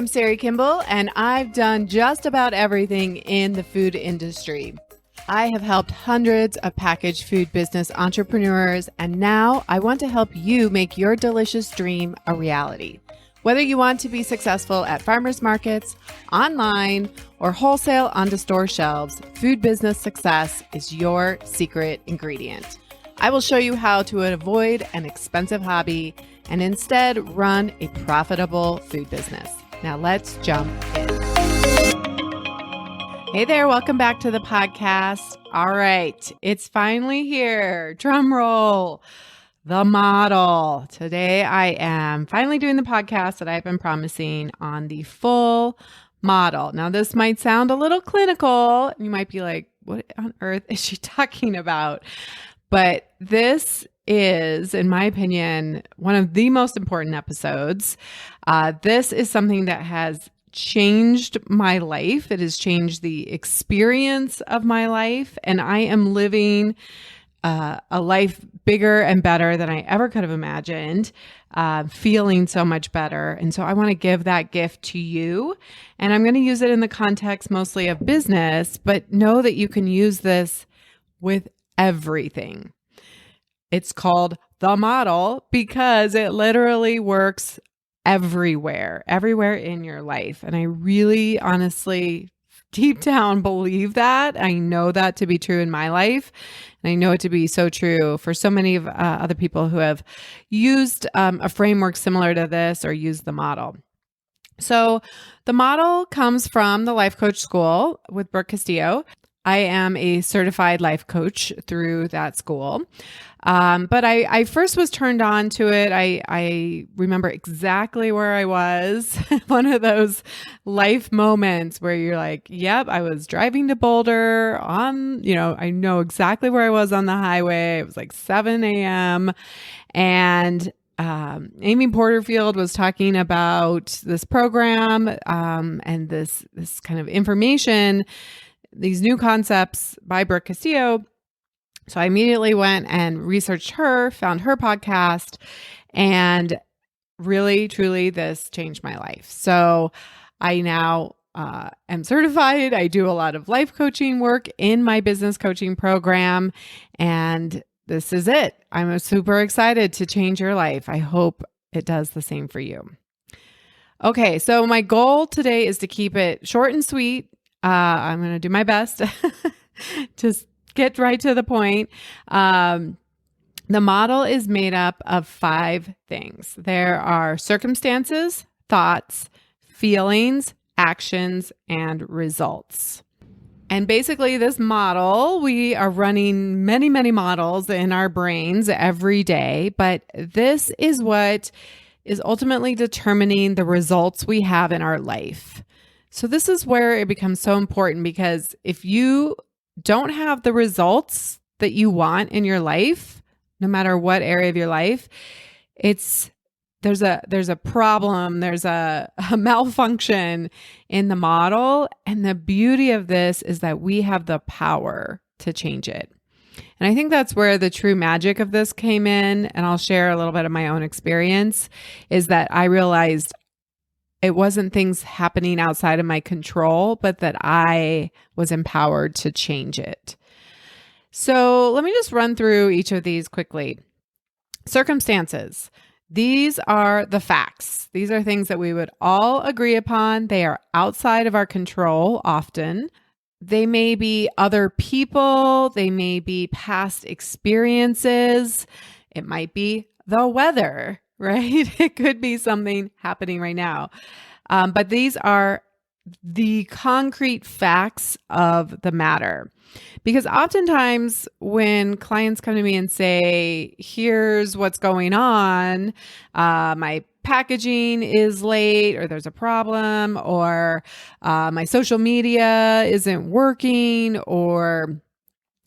I'm Sari Kimball, and I've done just about everything in the food industry. I have helped hundreds of packaged food business entrepreneurs, and now I want to help you make your delicious dream a reality. Whether you want to be successful at farmers markets, online, or wholesale onto store shelves, food business success is your secret ingredient. I will show you how to avoid an expensive hobby and instead run a profitable food business. Now let's jump in. Hey there, welcome back to the podcast. All right, it's finally here. Drum roll. The model. Today I am finally doing the podcast that I've been promising on the full model. Now this might sound a little clinical. You might be like, what on earth is she talking about? But this is, in my opinion, one of the most important episodes. This is something that has changed my life. It has changed the experience of my life, and I am living a life bigger and better than I ever could have imagined, feeling so much better. And so I want to give that gift to you, and I'm going to use it in the context mostly of business, but know that you can use this with everything. It's called the model because it literally works everywhere in your life. And I really, honestly, deep down believe that. I know that to be true in my life. And I know it to be so true for so many of other people who have used a framework similar to this or used the model. So the model comes from the Life Coach School with Brooke Castillo. I am a certified life coach through that school. But I first was turned on to it. I remember exactly where I was. One of those life moments where you're like, yep, I was driving to Boulder I know exactly where I was on the highway. It was like 7 a.m. And Amy Porterfield was talking about this program and this kind of information, these new concepts by Brooke Castillo. So I immediately went and researched her, found her podcast, and really, truly, this changed my life. So I now am certified. I do a lot of life coaching work in my business coaching program, and this is it. I'm super excited to change your life. I hope it does the same for you. Okay, so my goal today is to keep it short and sweet. I'm going to do my best. Just get right to the point. The model is made up of 5 things. There are circumstances, thoughts, feelings, actions, and results. And basically this model, we are running many, many models in our brains every day, but this is what is ultimately determining the results we have in our life. So this is where it becomes so important, because if you don't have the results that you want in your life, no matter what area of your life, there's a problem, there's a malfunction in the model. And the beauty of this is that we have the power to change it. And I think that's where the true magic of this came in. And I'll share a little bit of my own experience, is that I realized it wasn't things happening outside of my control, but that I was empowered to change it. So let me just run through each of these quickly. Circumstances. These are the facts. These are things that we would all agree upon. They are outside of our control often. They may be other people. They may be past experiences. It might be the weather, right? It could be something happening right now. But these are the concrete facts of the matter. Because oftentimes when clients come to me and say, here's what's going on, my packaging is late, or there's a problem, or my social media isn't working, or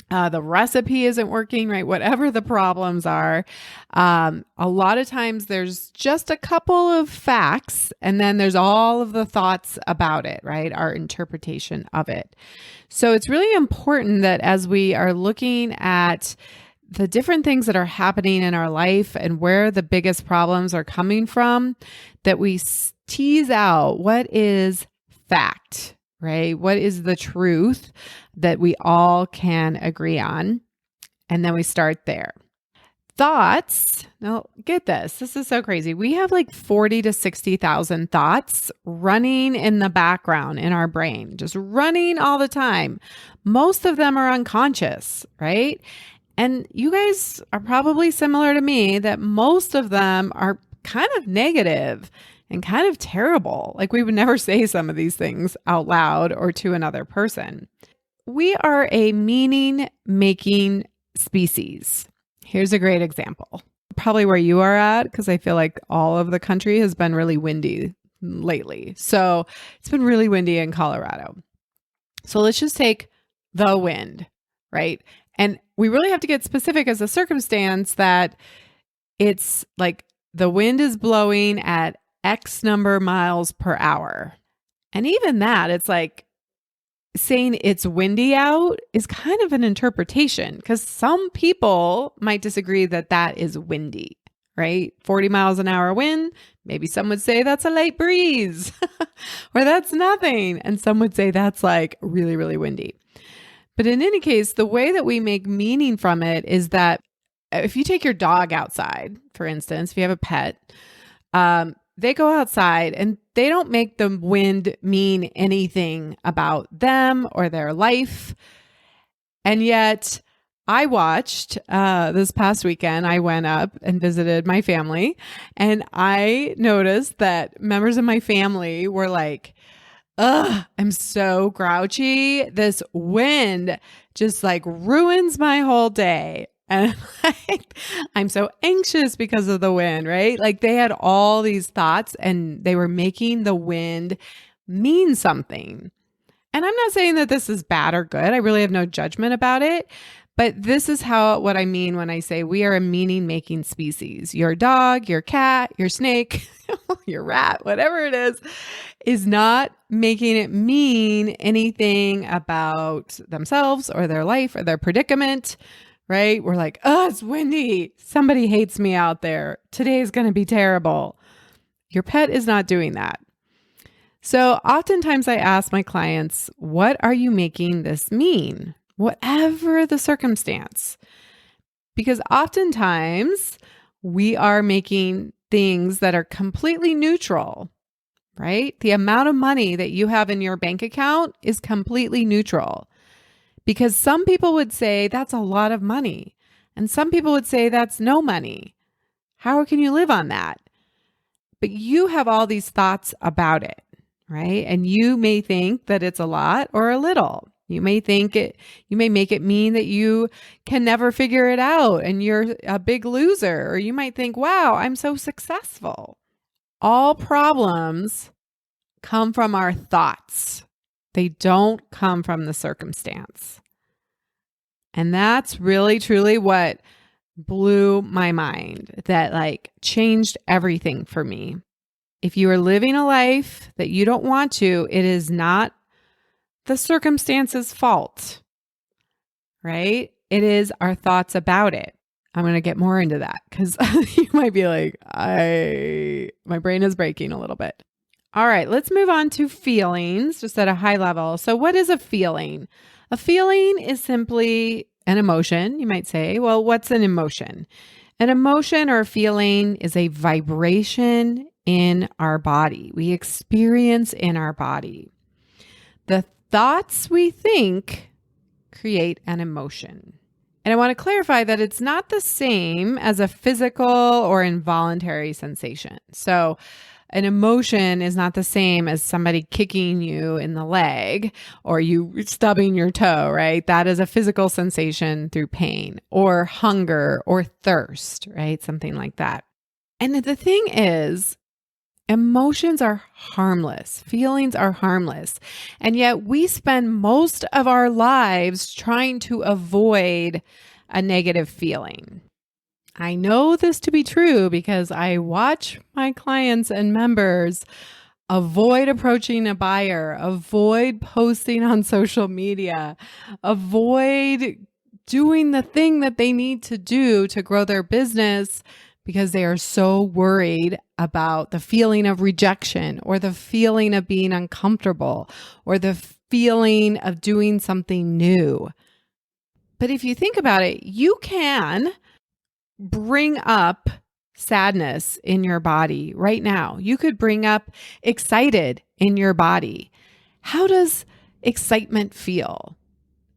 the recipe isn't working, right? Whatever the problems are, a lot of times there's just a couple of facts, and then there's all of the thoughts about it, right? Our interpretation of it. So it's really important that as we are looking at the different things that are happening in our life and where the biggest problems are coming from, that we tease out what is fact, right? What is the truth that we all can agree on? And then we start there. Thoughts. Now, get this. This is so crazy. We have like 40 to 60,000 thoughts running in the background in our brain, just running all the time. Most of them are unconscious, right? And you guys are probably similar to me that most of them are kind of negative and kind of terrible. Like we would never say some of these things out loud or to another person. We are a meaning-making species. Here's a great example. Probably where you are at, because I feel like all of the country has been really windy lately. So it's been really windy in Colorado. So let's just take the wind, right? And we really have to get specific as a circumstance that it's like the wind is blowing at X number miles per hour. And even that, it's like saying it's windy out is kind of an interpretation, because some people might disagree that that is windy, right? 40 miles an hour wind. Maybe some would say that's a light breeze or that's nothing. And some would say that's like really, really windy. But in any case, the way that we make meaning from it is that if you take your dog outside, for instance, if you have a pet, they go outside and they don't make the wind mean anything about them or their life. And yet I watched this past weekend, I went up and visited my family, and I noticed that members of my family were like, ugh, I'm so grouchy. This wind just like ruins my whole day. And like, I'm so anxious because of the wind, right? Like they had all these thoughts and they were making the wind mean something. And I'm not saying that this is bad or good. I really have no judgment about it. But this is what I mean when I say we are a meaning-making species. Your dog, your cat, your snake, your rat, whatever it is not making it mean anything about themselves or their life or their predicament, right? We're like, oh, it's windy. Somebody hates me out there. Today is going to be terrible. Your pet is not doing that. So oftentimes I ask my clients, what are you making this mean? Whatever the circumstance. Because oftentimes we are making things that are completely neutral, right? The amount of money that you have in your bank account is completely neutral. Because some people would say that's a lot of money. And some people would say that's no money. How can you live on that? But you have all these thoughts about it, right? And you may think that it's a lot or a little. You may make it mean that you can never figure it out and you're a big loser. Or you might think, wow, I'm so successful. All problems come from our thoughts. They don't come from the circumstance. And that's really, truly what blew my mind, that like changed everything for me. If you are living a life that you don't want to, it is not the circumstance's fault, right? It is our thoughts about it. I'm going to get more into that because you might be like, my brain is breaking a little bit. All right, let's move on to feelings, just at a high level. So what is a feeling? A feeling is simply an emotion. You might say, well, what's an emotion? An emotion or a feeling is a vibration in our body. We experience in our body. The thoughts we think create an emotion. And I want to clarify that it's not the same as a physical or involuntary sensation. So an emotion is not the same as somebody kicking you in the leg or you stubbing your toe, right? That is a physical sensation through pain or hunger or thirst, right? Something like that. And the thing is, emotions are harmless. Feelings are harmless. And yet we spend most of our lives trying to avoid a negative feeling. I know this to be true because I watch my clients and members avoid approaching a buyer, avoid posting on social media, avoid doing the thing that they need to do to grow their business because they are so worried about the feeling of rejection or the feeling of being uncomfortable or the feeling of doing something new. But if you think about it, you can bring up sadness in your body right now. You could bring up excited in your body. How does excitement feel?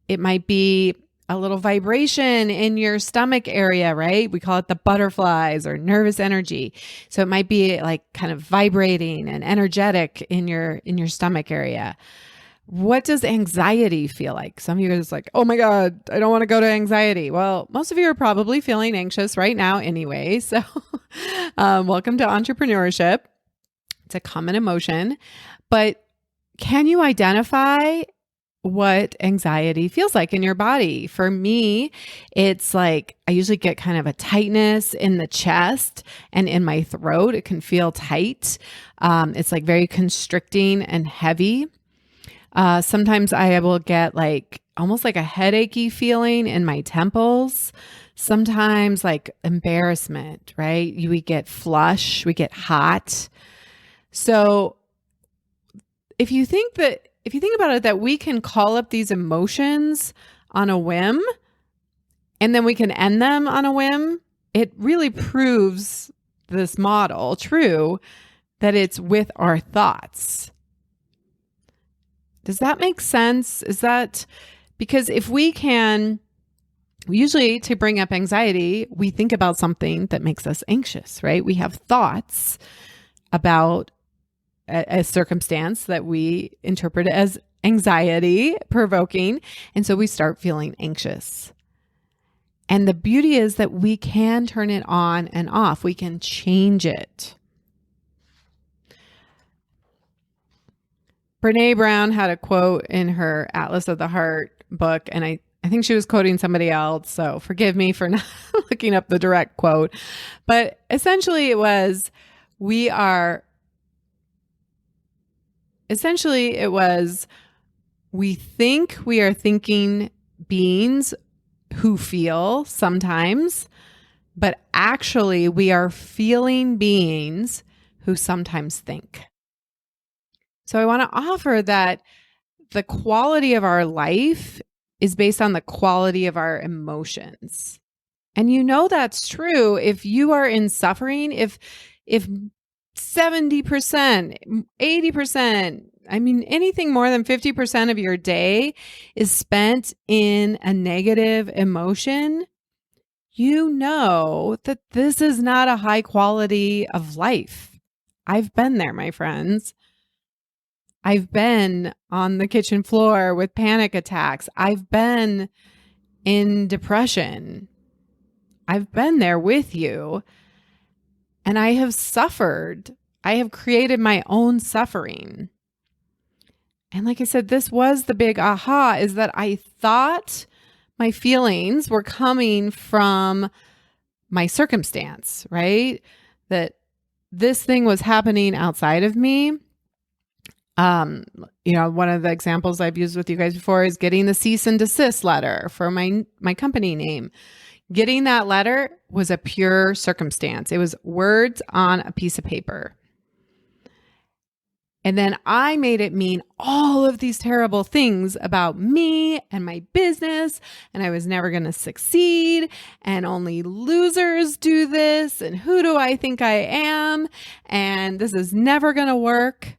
It might be a little vibration in your stomach area, right? We call it the butterflies or nervous energy. So it might be like kind of vibrating and energetic in your stomach area. What does anxiety feel like? Some of you guys are like, oh my God, I don't want to go to anxiety. Well, most of you are probably feeling anxious right now anyway. So welcome to entrepreneurship. It's a common emotion. But can you identify what anxiety feels like in your body? For me, it's like I usually get kind of a tightness in the chest and in my throat. It can feel tight. It's like very constricting and heavy. Sometimes I will get like almost like a headachy feeling in my temples. Sometimes like embarrassment, right? We get flush, we get hot. So if you think about it, that we can call up these emotions on a whim and then we can end them on a whim, it really proves this model true, that it's with our thoughts. Does that make sense? Is that because if we can, usually to bring up anxiety, we think about something that makes us anxious, right? We have thoughts about a circumstance that we interpret as anxiety provoking. And so we start feeling anxious. And the beauty is that we can turn it on and off. We can change it. Brene Brown had a quote in her Atlas of the Heart book, and I think she was quoting somebody else, so forgive me for not looking up the direct quote. But essentially it was, we think we are thinking beings who feel sometimes, but actually we are feeling beings who sometimes think. So I want to offer that the quality of our life is based on the quality of our emotions. And you know that's true if you are in suffering, if 70%, 80%, I mean, anything more than 50% of your day is spent in a negative emotion, you know that this is not a high quality of life. I've been there, my friends. I've been on the kitchen floor with panic attacks. I've been in depression. I've been there with you. And I have suffered. I have created my own suffering. And like I said, this was the big aha, is that I thought my feelings were coming from my circumstance, right? That this thing was happening outside of me. One of the examples I've used with you guys before is getting the cease and desist letter for my company name. Getting that letter was a pure circumstance. It was words on a piece of paper. And then I made it mean all of these terrible things about me and my business, and I was never going to succeed, and only losers do this, and who do I think I am, and this is never going to work,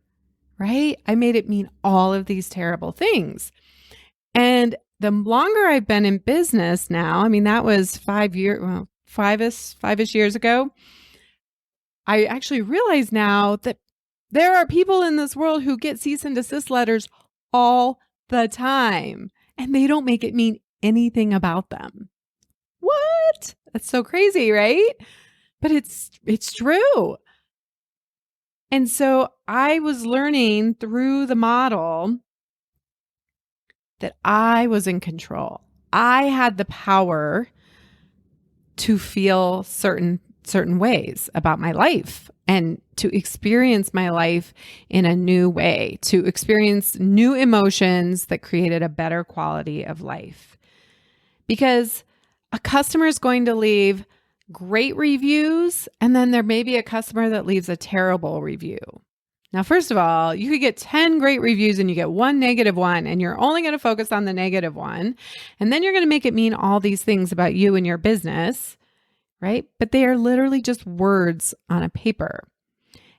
right? I made it mean all of these terrible things. And the longer I've been in business now, I mean, that was 5-ish years ago, I actually realize now that there are people in this world who get cease and desist letters all the time, and they don't make it mean anything about them. What? That's so crazy, right? But it's true. And so I was learning through the model that I was in control. I had the power to feel certain ways about my life and to experience my life in a new way, to experience new emotions that created a better quality of life. because a customer is going to leave great reviews, and then there may be a customer that leaves a terrible review. Now, first of all, you could get 10 great reviews and you get one negative one, and you're only going to focus on the negative one. And then you're going to make it mean all these things about you and your business, right? But they are literally just words on a paper.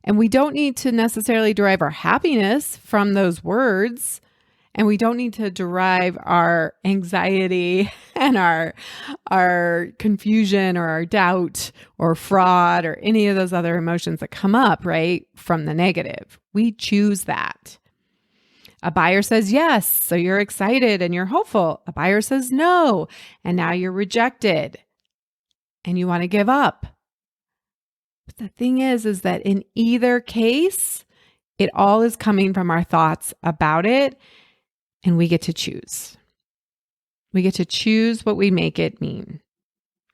And we don't need to necessarily derive our happiness from those words. And we don't need to derive our anxiety and our confusion or our doubt or fraud or any of those other emotions that come up, right, from the negative. We choose that. A buyer says yes, so you're excited and you're hopeful. A buyer says no, and now you're rejected and you want to give up. But the thing is that in either case, it all is coming from our thoughts about it. And we get to choose. We get to choose what we make it mean.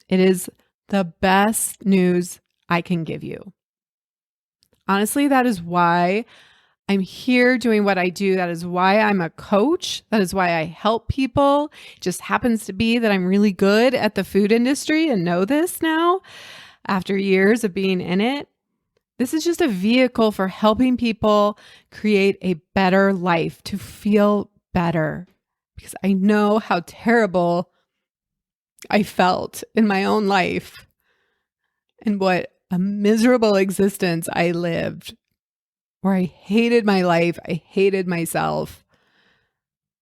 It is the best news I can give you. Honestly, that is why I'm here doing what I do. That is why I'm a coach. That is why I help people. It just happens to be that I'm really good at the food industry and know this now after years of being in it. This is just a vehicle for helping people create a better life, to feel better, because I know how terrible I felt in my own life and what a miserable existence I lived, where I hated my life, I hated myself,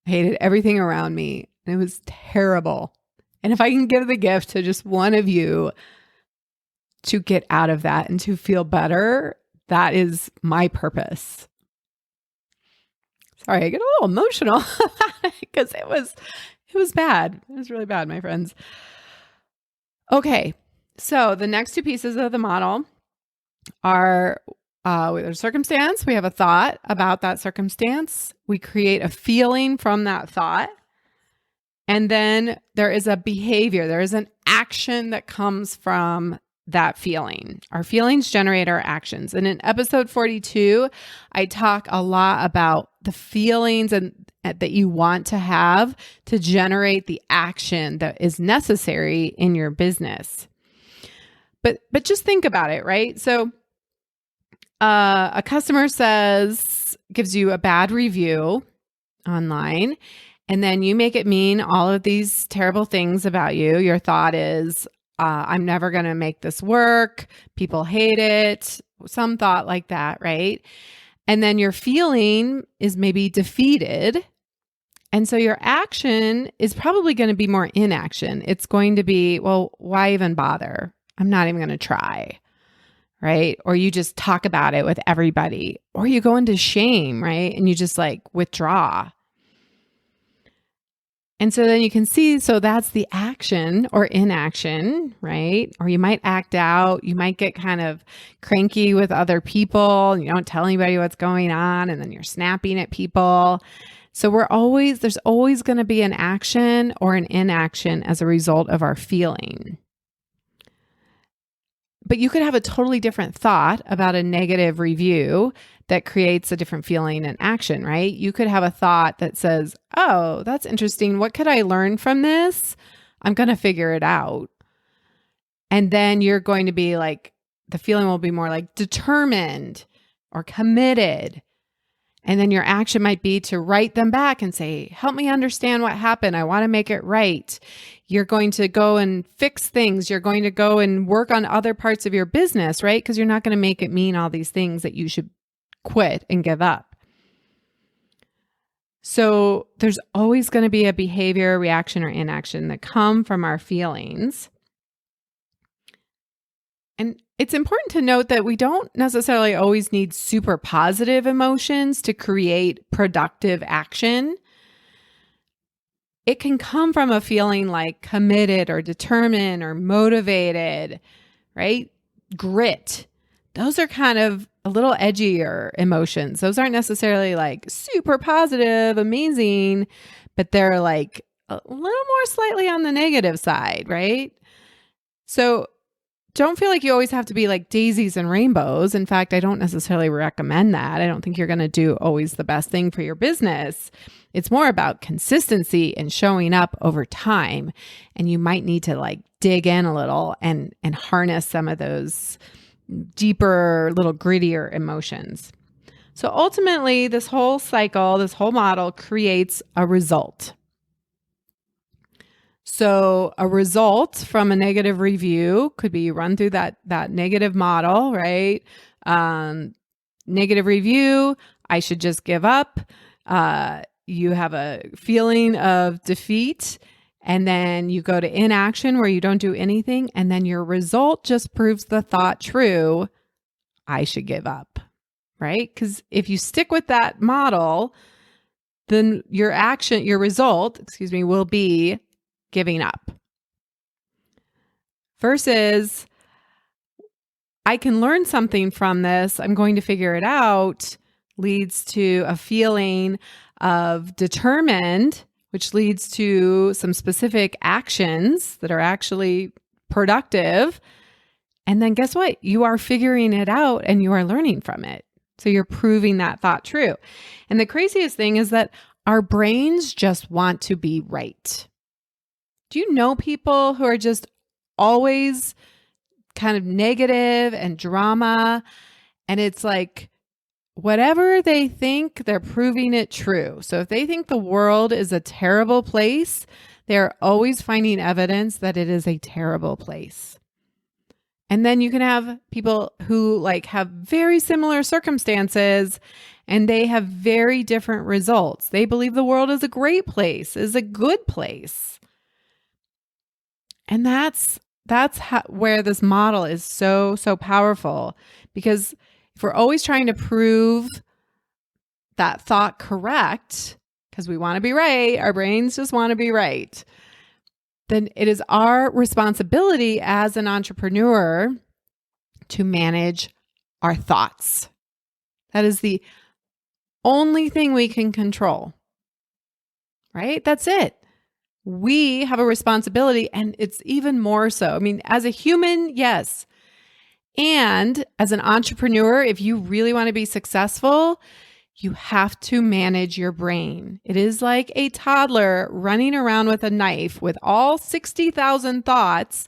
I hated everything around me, and it was terrible. And if I can give the gift to just one of you to get out of that and to feel better, that is my purpose. Sorry, I get a little emotional because it was bad. It was really bad, my friends. Okay, so the next two pieces of the model are with a circumstance. We have a thought about that circumstance. We create a feeling from that thought. And then there is a behavior. There is an action that comes from that feeling. Our feelings generate our actions. And in episode 42, I talk a lot about the feelings that you want to have to generate the action that is necessary in your business. But just think about it, right? So a customer gives you a bad review online, and then you make it mean all of these terrible things about you. Your thought is, I'm never going to make this work. People hate it. Some thought like that, right? And then your feeling is maybe defeated. And so your action is probably going to be more inaction. It's going to be, well, why even bother? I'm not even going to try, right? Or you just talk about it with everybody, or you go into shame, right? And you just withdraw. And so then you can see, so that's the action or inaction, right? Or you might act out. You might get kind of cranky with other people. And you don't tell anybody what's going on. And then you're snapping at people. So there's always going to be an action or an inaction as a result of our feeling. But you could have a totally different thought about a negative review that creates a different feeling and action, right? You could have a thought that says, oh, that's interesting. What could I learn from this? I'm going to figure it out. And then you're going to be the feeling will be more determined or committed. And then your action might be to write them back and say, help me understand what happened. I want to make it right. You're going to go and fix things. You're going to go and work on other parts of your business, right? Because you're not going to make it mean all these things that you should quit and give up. So there's always going to be a behavior, reaction, or inaction that come from our feelings. And it's important to note that we don't necessarily always need super positive emotions to create productive action. It can come from a feeling like committed or determined or motivated, right? Grit. Those are kind of a little edgier emotions. Those aren't necessarily super positive, amazing, but they're a little more slightly on the negative side, right? So don't feel like you always have to be like daisies and rainbows. In fact, I don't necessarily recommend that. I don't think you're going to do always the best thing for your business. It's more about consistency and showing up over time. And you might need to like dig in a little and harness some of those deeper, little grittier emotions. So ultimately, this whole cycle, this whole model creates a result. So a result from a negative review could be run through that negative model, right? Negative review, I should just give up. You have a feeling of defeat, and then you go to inaction where you don't do anything, and then your result just proves the thought true, I should give up, right? Because if you stick with that model, then your result, will be giving up. Versus, I can learn something from this, I'm going to figure it out, leads to a feeling of determined, which leads to some specific actions that are actually productive. And then guess what? You are figuring it out and you are learning from it. So you're proving that thought true. And the craziest thing is that our brains just want to be right. Do you know people who are just always kind of negative and drama? And it's like, whatever they think, they're proving it true. So if they think the world is a terrible place, they're always finding evidence that it is a terrible place. And then you can have people who like have very similar circumstances and they have very different results. They believe the world is a great place, is a good place. And that's where this model is so powerful, because if we're always trying to prove that thought correct, because we want to be right, our brains just want to be right, then it is our responsibility as an entrepreneur to manage our thoughts. That is the only thing we can control, right? That's it. We have a responsibility, and it's even more so. I mean, as a human, yes. And as an entrepreneur, if you really want to be successful, you have to manage your brain. It is like a toddler running around with a knife with all 60,000 thoughts,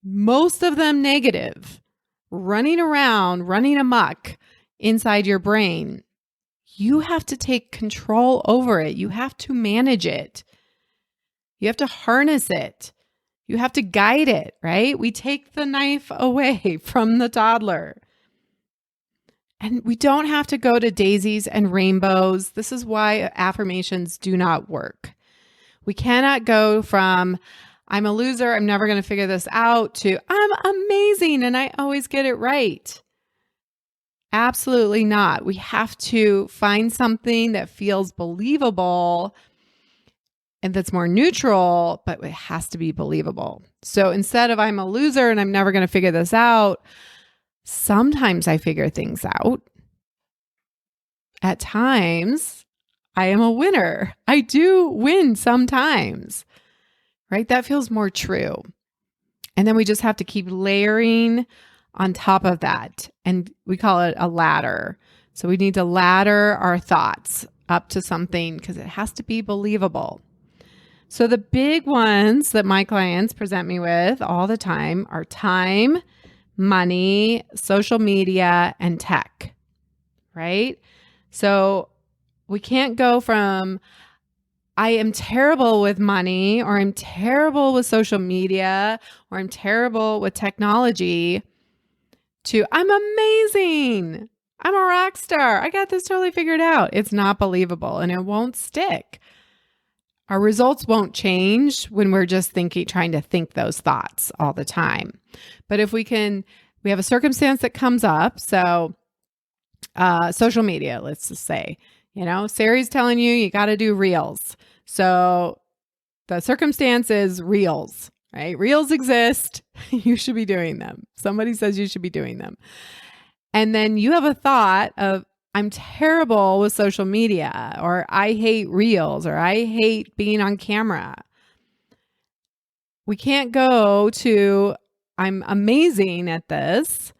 most of them negative, running around, running amok inside your brain. You have to take control over it. You have to manage it. You have to harness it. You have to guide it, right? We take the knife away from the toddler. And we don't have to go to daisies and rainbows. This is why affirmations do not work. We cannot go from, I'm a loser, I'm never going to figure this out, to I'm amazing and I always get it right. Absolutely not. We have to find something that feels believable and that's more neutral, but it has to be believable. So instead of I'm a loser and I'm never going to figure this out, sometimes I figure things out. At times, I am a winner. I do win sometimes, right? That feels more true. And then we just have to keep layering on top of that. And we call it a ladder. So we need to ladder our thoughts up to something because it has to be believable. So the big ones that my clients present me with all the time are time, money, social media, and tech, right? So we can't go from I am terrible with money, or I'm terrible with social media, or I'm terrible with technology, to I'm amazing. I'm a rock star. I got this totally figured out. It's not believable and it won't stick. Our results won't change when we're just trying to think those thoughts all the time. But if we have a circumstance that comes up. So social media, let's just say, Sari's telling you got to do reels. So the circumstance is reels, right? Reels exist. You should be doing them. Somebody says you should be doing them. And then you have a thought of, I'm terrible with social media, or I hate reels, or I hate being on camera. We can't go to, I'm amazing at this,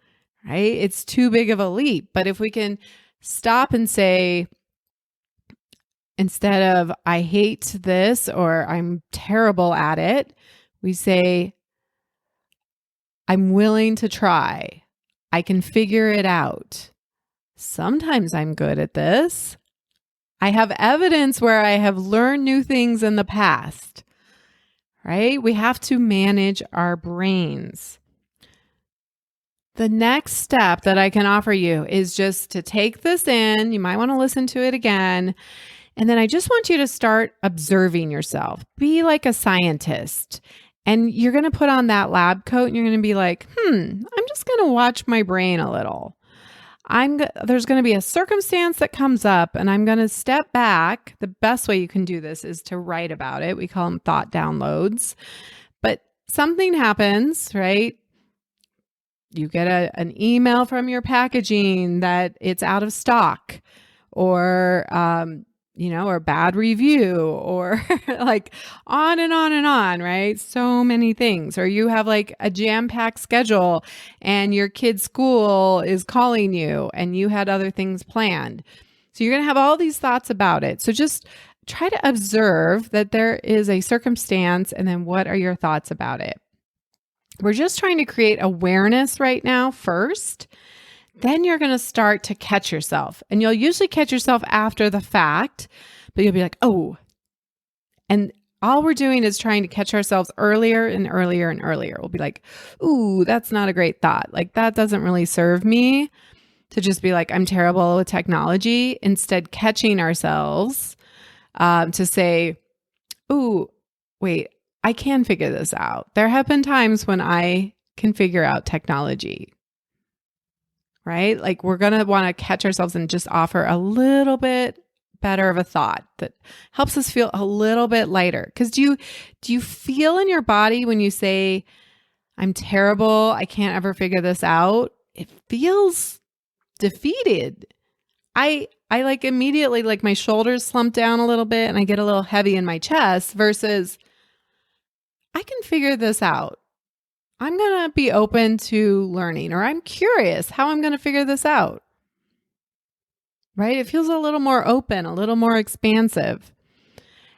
right? It's too big of a leap. But if we can stop and say, instead of I hate this or I'm terrible at it, we say, I'm willing to try. I can figure it out. Sometimes I'm good at this. I have evidence where I have learned new things in the past, right? We have to manage our brains. The next step that I can offer you is just to take this in. You might want to listen to it again. And then I just want you to start observing yourself. Be like a scientist. And you're going to put on that lab coat and you're going to be like, I'm just going to watch my brain a little. There's going to be a circumstance that comes up and I'm going to step back. The best way you can do this is to write about it. We call them thought downloads. But something happens, right? You get an email from your packaging that it's out of stock, or or bad review, or like on and on and on, right? So many things. Or you have like a jam-packed schedule and your kid's school is calling you and you had other things planned. So you're going to have all these thoughts about it. So just try to observe that there is a circumstance and then what are your thoughts about it? We're just trying to create awareness right now first. Then you're going to start to catch yourself. And you'll usually catch yourself after the fact, but you'll be like, oh. And all we're doing is trying to catch ourselves earlier and earlier and earlier. We'll be like, ooh, that's not a great thought. Like that doesn't really serve me, to just be like, I'm terrible with technology. Instead, catching ourselves to say, ooh, wait, I can figure this out. There have been times when I can figure out technology. Right? Like we're going to want to catch ourselves and just offer a little bit better of a thought that helps us feel a little bit lighter. Because do you feel in your body when you say, I'm terrible, I can't ever figure this out? It feels defeated. I like immediately, like my shoulders slump down a little bit and I get a little heavy in my chest versus I can figure this out. I'm going to be open to learning, or I'm curious how I'm going to figure this out, right? It feels a little more open, a little more expansive.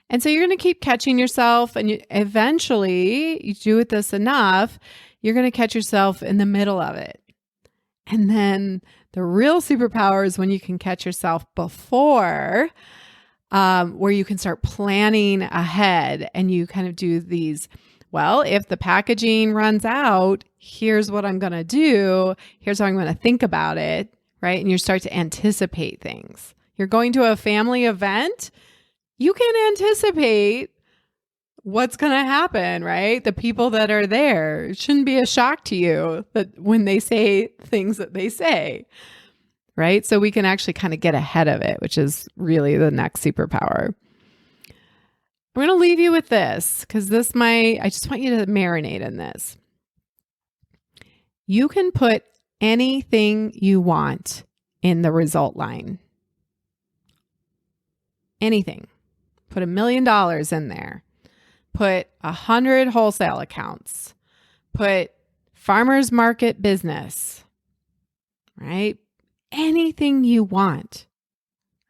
And so you're going to keep catching yourself, and eventually you do this enough, you're going to catch yourself in the middle of it. And then the real superpower is when you can catch yourself before, where you can start planning ahead and you kind of do these, well, if the packaging runs out, here's what I'm going to do. Here's how I'm going to think about it, right? And you start to anticipate things. You're going to a family event, you can anticipate what's going to happen, right? The people that are there. It shouldn't be a shock to you that when they say things that they say, right? So we can actually kind of get ahead of it, which is really the next superpower. I'm going to leave you with this because I just want you to marinate in this. You can put anything you want in the result line. Anything. Put $1 million in there. Put 100 wholesale accounts. Put farmers market business, right? Anything you want.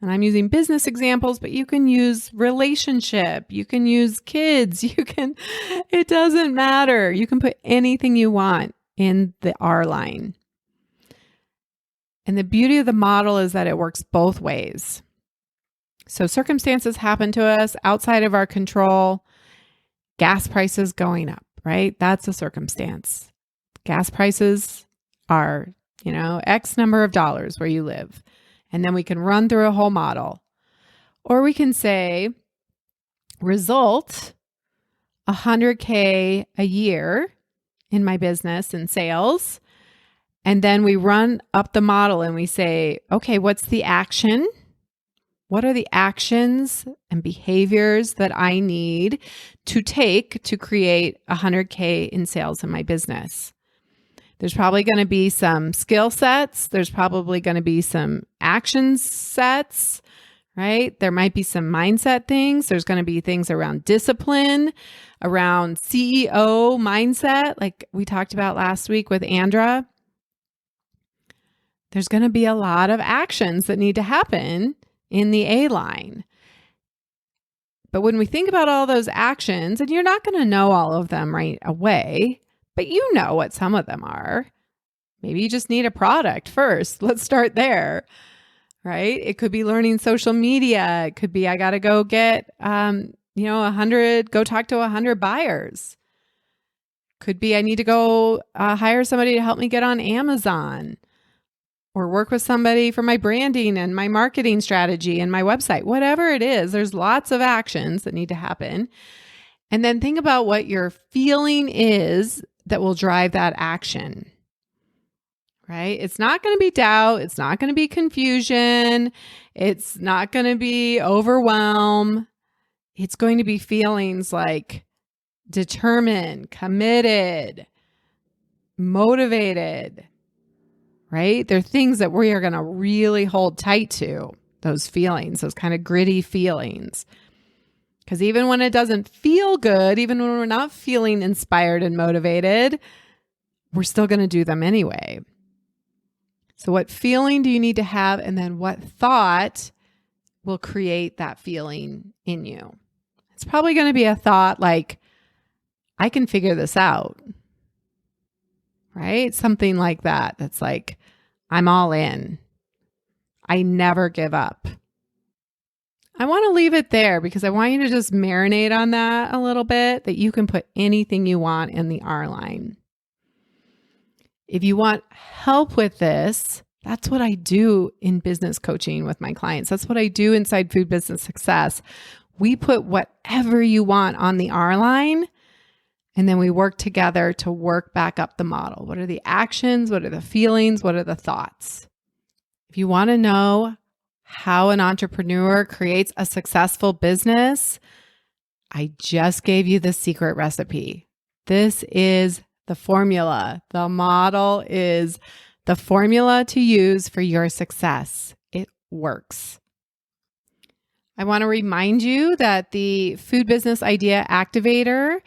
And I'm using business examples, but you can use relationship. You can use kids. It doesn't matter. You can put anything you want in the R line. And the beauty of the model is that it works both ways. So circumstances happen to us outside of our control. Gas prices going up, right? That's a circumstance. Gas prices are, X number of dollars where you live. And then we can run through a whole model. Or we can say, result $100K a year in my business and sales. And then we run up the model and we say, okay, what's the action? What are the actions and behaviors that I need to take to create $100K in sales in my business? There's probably going to be some skill sets. There's probably going to be some action sets, right? There might be some mindset things. There's going to be things around discipline, around CEO mindset, like we talked about last week with Andra. There's going to be a lot of actions that need to happen in the A line. But when we think about all those actions, and you're not going to know all of them right away, but you know what some of them are. Maybe you just need a product first. Let's start there, right? It could be learning social media. It could be, I got to go get, go talk to 100 buyers. Could be, I need to go hire somebody to help me get on Amazon or work with somebody for my branding and my marketing strategy and my website. Whatever it is, there's lots of actions that need to happen. And then think about what your feeling is that will drive that action. Right? It's not going to be doubt. It's not going to be confusion. It's not going to be overwhelm. It's going to be feelings like determined, committed, motivated, right? They're things that we are going to really hold tight to, those feelings, those kind of gritty feelings. Because even when it doesn't feel good, even when we're not feeling inspired and motivated, we're still going to do them anyway. So what feeling do you need to have? And then what thought will create that feeling in you? It's probably going to be a thought like, I can figure this out, right? Something like that. That's like, I'm all in. I never give up. I want to leave it there because I want you to just marinate on that a little bit, that you can put anything you want in the R line. If you want help with this, that's what I do in business coaching with my clients. That's what I do inside Food Business Success. We put whatever you want on the R line, and then we work together to work back up the model. What are the actions? What are the feelings? What are the thoughts? If you want to know how an entrepreneur creates a successful business, I just gave you the secret recipe. This is the formula. The model is the formula to use for your success. It works. I want to remind you that the Food Business Idea Activator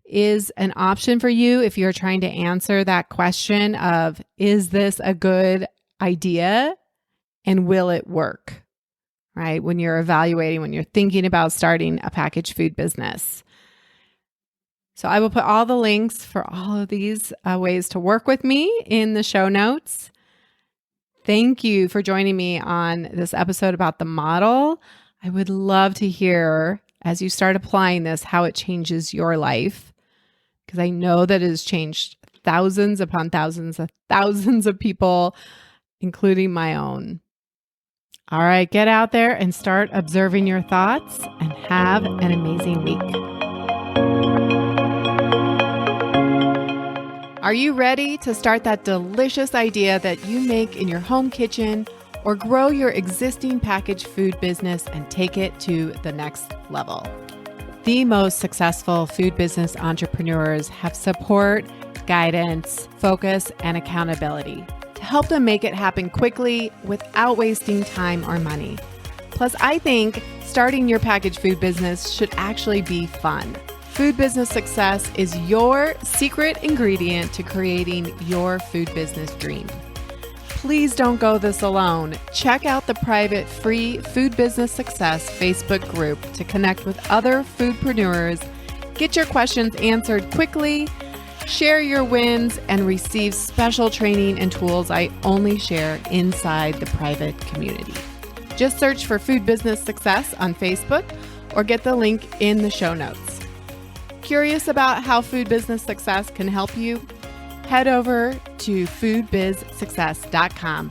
is an option for you if you're trying to answer that question of, is this a good idea and will it work? Right? When you're evaluating, when you're thinking about starting a packaged food business. So I will put all the links for all of these ways to work with me in the show notes. Thank you for joining me on this episode about the model. I would love to hear, as you start applying this, how it changes your life, because I know that it has changed thousands upon thousands of people, including my own. All right, get out there and start observing your thoughts and have an amazing week. Are you ready to start that delicious idea that you make in your home kitchen or grow your existing packaged food business and take it to the next level? The most successful food business entrepreneurs have support, guidance, focus, and accountability to help them make it happen quickly without wasting time or money. Plus, I think starting your packaged food business should actually be fun. Food business success is your secret ingredient to creating your food business dream. Please don't go this alone. Check out the private free Food Business Success Facebook group to connect with other foodpreneurs, get your questions answered quickly, share your wins, and receive special training and tools I only share inside the private community. Just search for Food Business Success on Facebook or get the link in the show notes. Curious about how Food Business Success can help you? Head over to foodbizsuccess.com